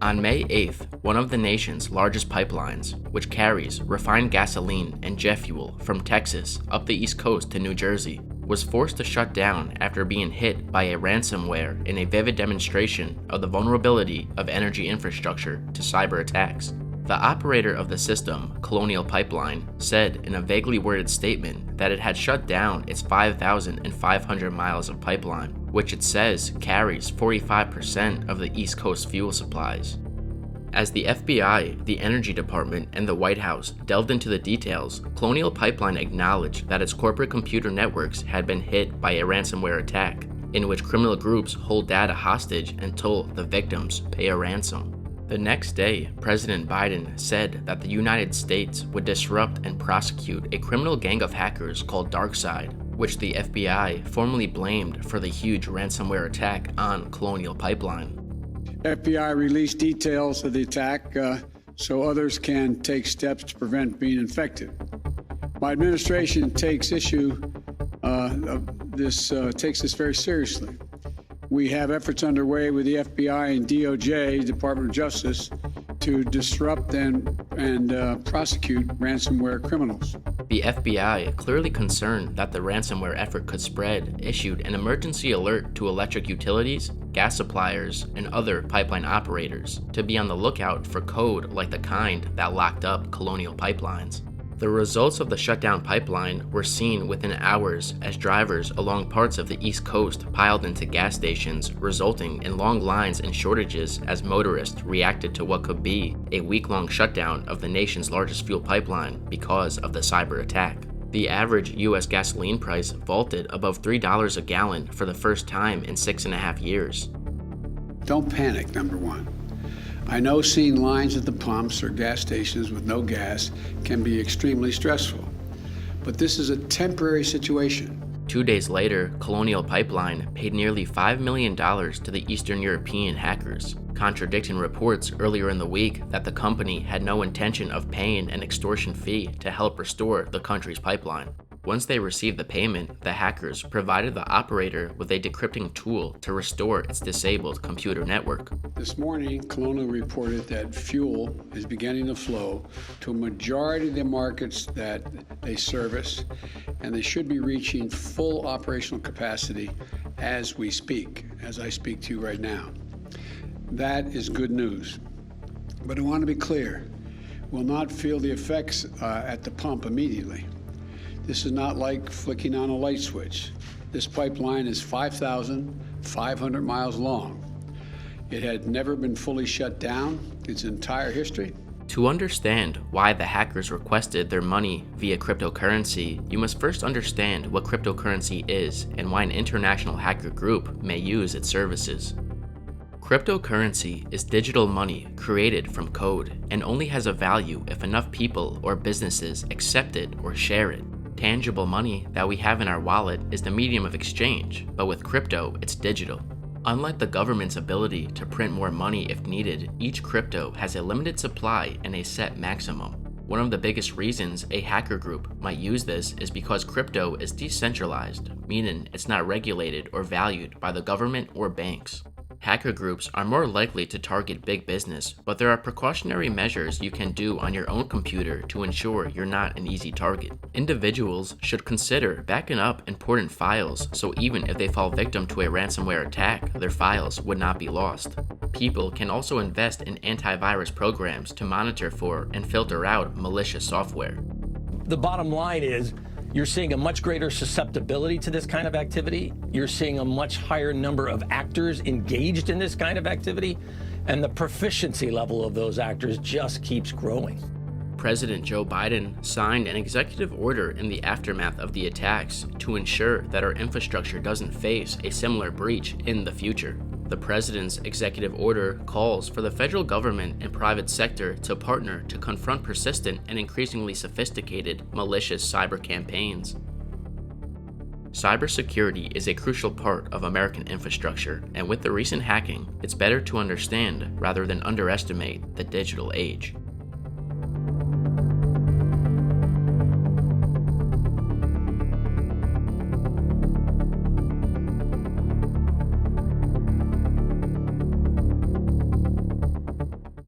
On May 8th, one of the nation's largest pipelines, which carries refined gasoline and jet fuel from Texas up the East Coast to New Jersey, was forced to shut down after being hit by a ransomware in a vivid demonstration of the vulnerability of energy infrastructure to cyber attacks. The operator of the system, Colonial Pipeline, said in a vaguely worded statement that it had shut down its 5,500 miles of pipeline, which it says carries 45% of the East Coast fuel supplies. As the FBI, the Energy Department, and the White House delved into the details, Colonial Pipeline acknowledged that its corporate computer networks had been hit by a ransomware attack, in which criminal groups hold data hostage until the victims pay a ransom. The next day, President Biden said that the United States would disrupt and prosecute a criminal gang of hackers called DarkSide, which the FBI formally blamed for the huge ransomware attack on Colonial Pipeline. FBI released details of the attack so others can take steps to prevent being infected. My administration takes this very seriously. We have efforts underway with the FBI and DOJ, Department of Justice, to disrupt and prosecute ransomware criminals. The FBI, clearly concerned that the ransomware effort could spread, issued an emergency alert to electric utilities, gas suppliers, and other pipeline operators to be on the lookout for code like the kind that locked up Colonial pipelines. The results of the shutdown pipeline were seen within hours as drivers along parts of the East Coast piled into gas stations, resulting in long lines and shortages as motorists reacted to what could be a week-long shutdown of the nation's largest fuel pipeline because of the cyber attack. The average U.S. gasoline price vaulted above $3 a gallon for the first time in 6.5 years. Don't panic, number one. I know seeing lines at the pumps or gas stations with no gas can be extremely stressful, but this is a temporary situation. 2 days later, Colonial Pipeline paid nearly $5 million to the Eastern European hackers, contradicting reports earlier in the week that the company had no intention of paying an extortion fee to help restore the country's pipeline. Once they received the payment, the hackers provided the operator with a decrypting tool to restore its disabled computer network. This morning, Colonial reported that fuel is beginning to flow to a majority of the markets that they service, and they should be reaching full operational capacity as we speak, as I speak to you right now. That is good news. But I want to be clear, we'll not feel the effects at the pump immediately. This is not like flicking on a light switch. This pipeline is 5,500 miles long. It had never been fully shut down its entire history. To understand why the hackers requested their money via cryptocurrency, you must first understand what cryptocurrency is and why an international hacker group may use its services. Cryptocurrency is digital money created from code and only has a value if enough people or businesses accept it or share it. Tangible money that we have in our wallet is the medium of exchange, but with crypto, it's digital. Unlike the government's ability to print more money if needed, each crypto has a limited supply and a set maximum. One of the biggest reasons a hacker group might use this is because crypto is decentralized, meaning it's not regulated or valued by the government or banks. Hacker groups are more likely to target big business, but there are precautionary measures you can do on your own computer to ensure you're not an easy target. Individuals should consider backing up important files so even if they fall victim to a ransomware attack, their files would not be lost. People can also invest in antivirus programs to monitor for and filter out malicious software. The bottom line is, you're seeing a much greater susceptibility to this kind of activity. You're seeing a much higher number of actors engaged in this kind of activity, and the proficiency level of those actors just keeps growing. President Joe Biden signed an executive order in the aftermath of the attacks to ensure that our infrastructure doesn't face a similar breach in the future. The president's executive order calls for the federal government and private sector to partner to confront persistent and increasingly sophisticated malicious cyber campaigns. Cybersecurity is a crucial part of American infrastructure, and with the recent hacking, it's better to understand rather than underestimate the digital age.